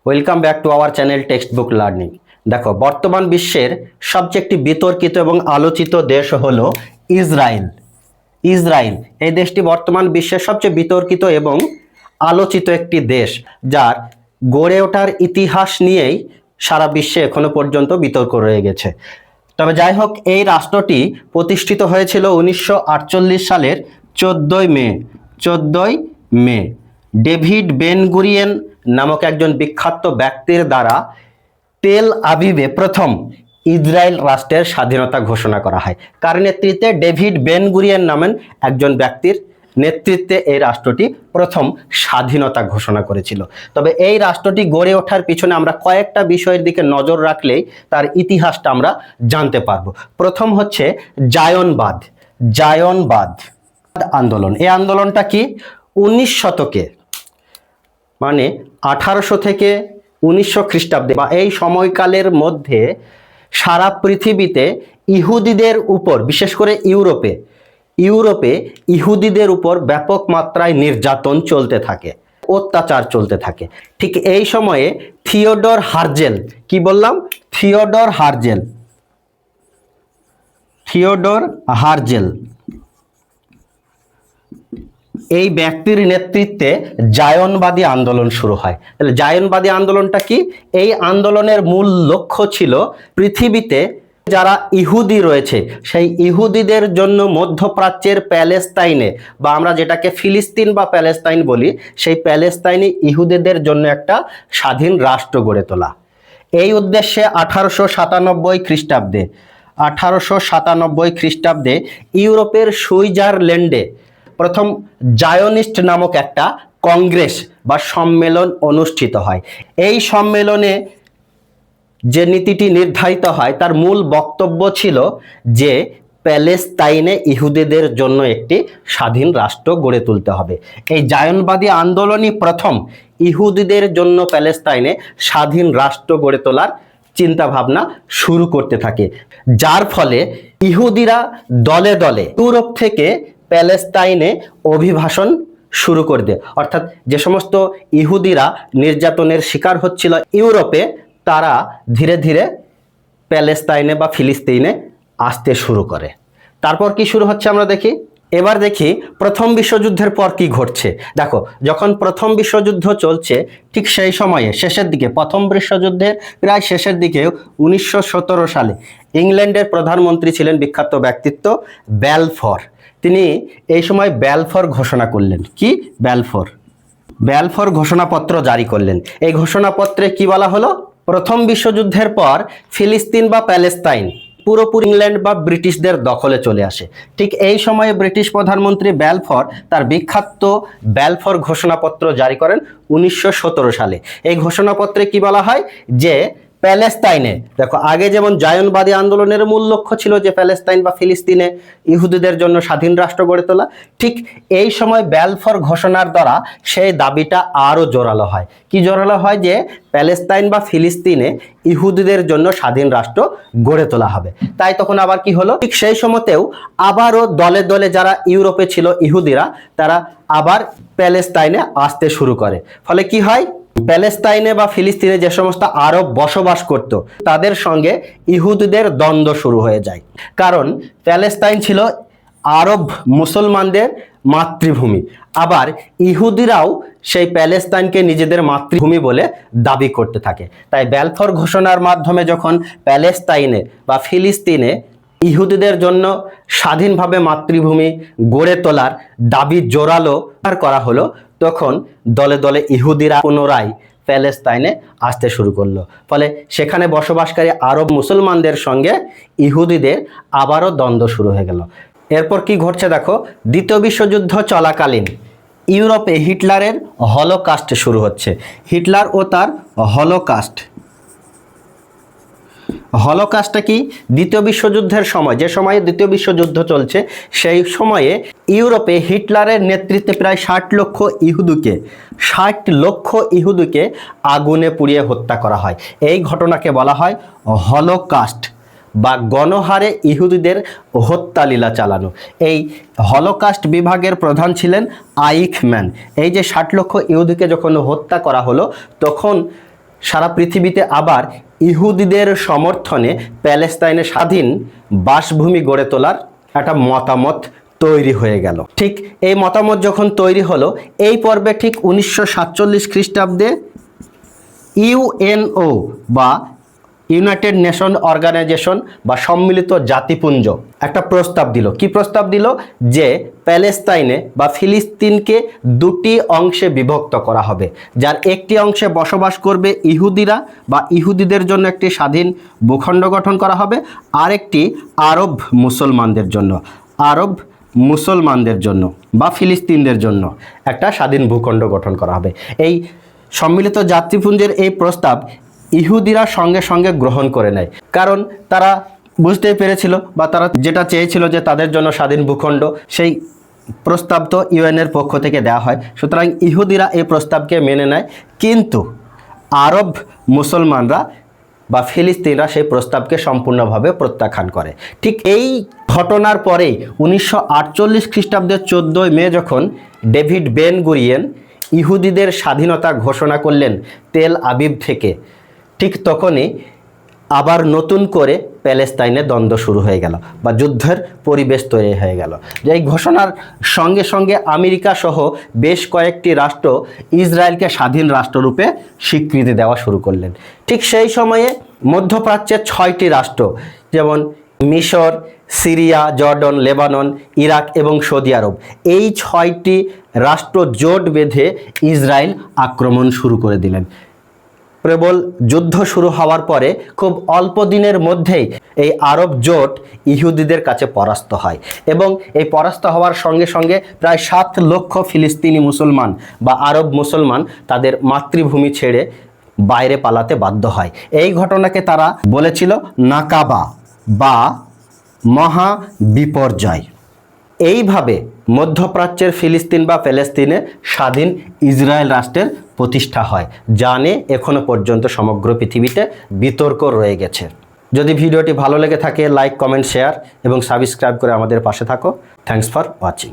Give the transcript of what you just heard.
Welcome back to our channel text book learning. দেখো, বর্তমান বিশ্বের সবচেয়ে একটি বিতর্কিত এবং আলোচিত দেশ হলো ইসরায়েল। ইসরায়েল এই দেশটি বর্তমান বিশ্বের সবচেয়ে বিতর্কিত এবং আলোচিত একটি দেশ, যার গড়ে ওঠার ইতিহাস নিয়েই সারা বিশ্বে এখনো পর্যন্ত বিতর্ক রয়ে গেছে। তবে যাই হোক, এই রাষ্ট্রটি প্রতিষ্ঠিত হয়েছিল 1948 সালের 14 মে ডেভিড বেন গুরিয়েন নামক একজন বিখ্যাত ব্যক্তির দ্বারা তেল আবিবে প্রথম ইসরায়েল রাষ্ট্রের স্বাধীনতা ঘোষণা করা হয়। কার নেতৃত্বে? ডেভিড বেন গুরিয়েন নামেন একজন ব্যক্তির নেতৃত্বে এই রাষ্ট্রটি প্রথম স্বাধীনতা ঘোষণা করেছিল। তবে এই রাষ্ট্রটি গড়ে ওঠার পিছনে আমরা কয়েকটা বিষয়ের দিকে নজর রাখলেই তার ইতিহাসটা আমরা জানতে পারবো। প্রথম হচ্ছে জায়নবাদ আন্দোলন। এই আন্দোলনটা কি 19 শতকে, মানে 1800 থেকে 1900 খ্রিস্টাব্দে বা এই সময়কালের মধ্যে সারা পৃথিবীতে ইহুদিদের উপর, বিশেষ করে ইউরোপে ইহুদিদের উপর ব্যাপক মাত্রায় নির্যাতন চলতে থাকে, অত্যাচার চলতে থাকে। ঠিক এই সময়ে থিওডর হার্জেল, কি বললাম? থিওডর হার্জেল এই ব্যক্তির নেতৃত্বে জায়নবাদী আন্দোলন শুরু হয়। তাহলে জায়নবাদী আন্দোলনটা কি? এই আন্দোলনের মূল লক্ষ্য ছিল পৃথিবীতে যারা ইহুদি রয়েছে সেই ইহুদিদের জন্য মধ্যপ্রাচ্যের প্যালেস্তাইনে, বা আমরা যেটাকে ফিলিস্তিন বা প্যালেস্তাইন বলি, সেই প্যালেস্তাইনে ইহুদিদের জন্য একটা স্বাধীন রাষ্ট্র গড়ে তোলা। এই উদ্দেশ্যে 1897 খ্রিস্টাব্দে ইউরোপের সুইজারল্যান্ডে প্রথম জায়নিস্ট নামক একটা কংগ্রেস বা সম্মেলন অনুষ্ঠিত হয়। এই সম্মেলনে যে নীতিটি নির্ধারিত হয় তার মূল বক্তব্য ছিল যে প্যালেস্তাইনে ইহুদিদের জন্য একটি স্বাধীন রাষ্ট্র গড়ে তুলতে হবে। এই জায়নবাদী আন্দোলনই প্রথম ইহুদিদের জন্য প্যালেস্তাইনে স্বাধীন রাষ্ট্র গড়ে তোলার চিন্তা ভাবনা শুরু করতে থাকে, যার ফলে ইহুদিরা দলে দলে ইউরোপ থেকে প্যালেস্তাইনে অভিবাসন শুরু করে দেয়। অর্থাৎ যে সমস্ত ইহুদিরা নির্যাতনের শিকার হচ্ছিল ইউরোপে, তারা ধীরে ধীরে প্যালেস্তাইনে বা ফিলিস্তিনে আসতে শুরু করে। তারপর কি শুরু হচ্ছে আমরা দেখি। এবার দেখি প্রথম বিশ্বযুদ্ধের পর কি ঘটছে। দেখো, যখন প্রথম বিশ্বযুদ্ধ চলছে ঠিক সেই সময়ে শেষের দিকে, প্রথম বিশ্বযুদ্ধের প্রায় শেষের দিকে 1917 সালে ইংল্যান্ডের প্রধানমন্ত্রী ছিলেন বিখ্যাত ব্যক্তিত্ব ব্যালফোর। তিনি এই সময় ব্যালফোর ঘোষণা করলেন। কি? ব্যালফোর ঘোষণাপত্র জারি করলেন। এই ঘোষণাপত্রে কি বলা হলো? প্রথম বিশ্বযুদ্ধের পর ফিলিস্তিন বা প্যালেস্তাইন পুরোপুরি ইংল্যান্ড বা ব্রিটিশদের দখলে চলে আসে। ঠিক এই সময়ে ব্রিটিশ প্রধানমন্ত্রী ব্যালফোর তার বিখ্যাত ব্যালফোর ঘোষণাপত্র জারি করেন 1917 সালে। এই ঘোষণাপত্রে কি বলা হয়? যে প্যালেস্তাইনে, দেখো আগে যেমন জায়নবাদী আন্দোলনের মূল লক্ষ্য ছিল যে প্যালেস্তাইন বা ফিলিস্তিনে ইহুদিদের জন্য স্বাধীন রাষ্ট্র গড়ে তোলা, ঠিক এই সময় ব্যালফোর ঘোষণার দ্বারা সেই দাবিটা আরও জোরালো হয়। কি জোরালো হয়? যে প্যালেস্তাইন বা ফিলিস্তিনে ইহুদিদের জন্য স্বাধীন রাষ্ট্র গড়ে তোলা হবে। তাই তখন আবার কি হলো? ঠিক সেই সময়তেও আবারও দলে দলে যারা ইউরোপে ছিল ইহুদিরা, তারা আবার প্যালেস্তাইনে আসতে শুরু করে। ফলে কি হয়? প্যালেস্তাইনে বা ফিলিস্তিনে যে সমস্ত আরব বসবাস করত তাদের সঙ্গে ইহুদিদের দ্বন্দ্ব শুরু হয়ে যায়। কারণ প্যালেস্তাইন ছিল আরব মুসলমানদের মাতৃভূমি, আবার ইহুদিরাও সেই প্যালেস্তাইনকে নিজেদের মাতৃভূমি বলে দাবি করতে থাকে। তাই ব্যালফোর ঘোষণার মাধ্যমে যখন প্যালেস্তাইনে বা ফিলিস্তিনে ইহুদিদের জন্য স্বাধীনভাবে মাতৃভূমি গড়ে তোলার দাবি জোরালো করা হলো, তখন দলে দলে ইহুদিরা পুনরায় প্যালেস্তাইনে আসতে শুরু করলো। ফলে সেখানে বসবাসকারী আরব মুসলমানদের সঙ্গে ইহুদিদের আবারও দ্বন্দ্ব শুরু হয়ে গেল। এরপর কি ঘটছে দেখো। দ্বিতীয় বিশ্বযুদ্ধ চলাকালীন ইউরোপে হিটলারের হলোকাস্ট শুরু হচ্ছে। হিটলার ও তার হলোকাস্টটা কি? দ্বিতীয় বিশ্বযুদ্ধের সময়, যে সময়ে দ্বিতীয় বিশ্বযুদ্ধ চলছে, সেই সময়ে ইউরোপে হিটলারের নেতৃত্বে প্রায় 60 লক্ষ ইহুদিকে আগুনে পুড়িয়ে হত্যা করা হয়। এই ঘটনাকে বলা হয় হলোকাস্ট বা গণহারে ইহুদিদের হত্যালীলা চালানো। এই হলোকাস্ট বিভাগের প্রধান ছিলেন আইখম্যান। এই যে 60 লক্ষ ইহুদিকে যখন হত্যা করা হলো, তখন সারা পৃথিবীতে আবার ইহুদিদের সমর্থনে প্যালেস্তাইনে স্বাধীন বাসভূমি গড়ে তোলার একটা মতামত তৈরি হয়ে গেল। ঠিক এই মতামত যখন তৈরি হলো, এই পর্বে ঠিক 1947 খ্রিস্টাব্দে ইউএনও বা ইউনাইটেড নেশন অর্গানাইজেশন বা সম্মিলিত জাতিপুঞ্জ একটা প্রস্তাব দিল। কি প্রস্তাব দিল? যে প্যালেস্তাইনে বা ফিলিস্তিনকে দুটি অংশে বিভক্ত করা হবে, যার একটি অংশে বসবাস করবে ইহুদিরা বা ইহুদিদের জন্য একটি স্বাধীন ভূখণ্ড গঠন করা হবে, আরেকটি আরব মুসলমানদের জন্য বা ফিলিস্তিনদের জন্য একটা স্বাধীন ভূখণ্ড গঠন করা হবে। এই সম্মিলিত জাতিপুঞ্জের এই প্রস্তাব ইহুদিরা সঙ্গে সঙ্গে গ্রহণ করে নেয়, কারণ তারা বুঝতেই পেরেছিল বা তারা যেটা চেয়েছিল যে তাদের জন্য স্বাধীন ভূখণ্ড, সেই প্রস্তাব তো ইউএনের পক্ষ থেকে দেওয়া হয়। সুতরাং ইহুদিরা এই প্রস্তাবকে মেনে নেয়, কিন্তু আরব মুসলমানরা বা ফিলিস্তিনরা সেই প্রস্তাবকে সম্পূর্ণভাবে প্রত্যাখ্যান করে। ঠিক এই ঘটনার পরেই 1948 খ্রিস্টাব্দের 14 মে যখন ডেভিড বেন গুরিয়েন ইহুদিদের স্বাধীনতা ঘোষণা করলেন তেল আবিব থেকে, ঠিক তখনই আবার নতুন করে প্যালেস্তাইনে দ্বন্দ্ব শুরু হয়ে গেল বা যুদ্ধের পরিবেশ তৈরি হয়ে গেল। যে এই ঘোষণার সঙ্গে সঙ্গে আমেরিকা সহ বেশ কয়েকটি রাষ্ট্র ইসরায়েলকে স্বাধীন রাষ্ট্ররূপে স্বীকৃতি দেওয়া শুরু করলেন। ঠিক সেই সময়ে মধ্যপ্রাচ্যের 6টি রাষ্ট্র, যেমন মিশর, সিরিয়া, জর্ডন, লেবানন, ইরাক এবং সৌদি আরব, এই 6টি রাষ্ট্র জোট বেঁধে ইসরায়েল আক্রমণ শুরু করে দিলেন। প্রবল যুদ্ধ শুরু হওয়ার পরে খুব অল্প দিনের মধ্যেই এই আরব জোট ইহুদিদের কাছে পরাস্ত হয় এবং এই পরাস্ত হওয়ার সঙ্গে সঙ্গে প্রায় 7 লক্ষ ফিলিস্তিনি মুসলমান বা আরব মুসলমান তাদের মাতৃভূমি ছেড়ে বাইরে পালাতে বাধ্য হয়। এই ঘটনাকে তারা বলেছিল নাকাবা বা মহা বিপর্যয়। এইভাবে মধ্যপ্রাচ্যের ফিলিস্তিন বা প্যালেস্তিনে স্বাধীন ইসরায়েল রাষ্ট্রের প্রতিষ্ঠা হয়, যা নিয়ে এখনো পর্যন্ত সমগ্র পৃথিবীতে বিতর্ক রয়ে গেছে। যদি ভিডিওটি ভালো লেগে থাকে লাইক, কমেন্ট, শেয়ার এবং সাবস্ক্রাইব করে আমাদের পাশে থাকো। Thanks for watching.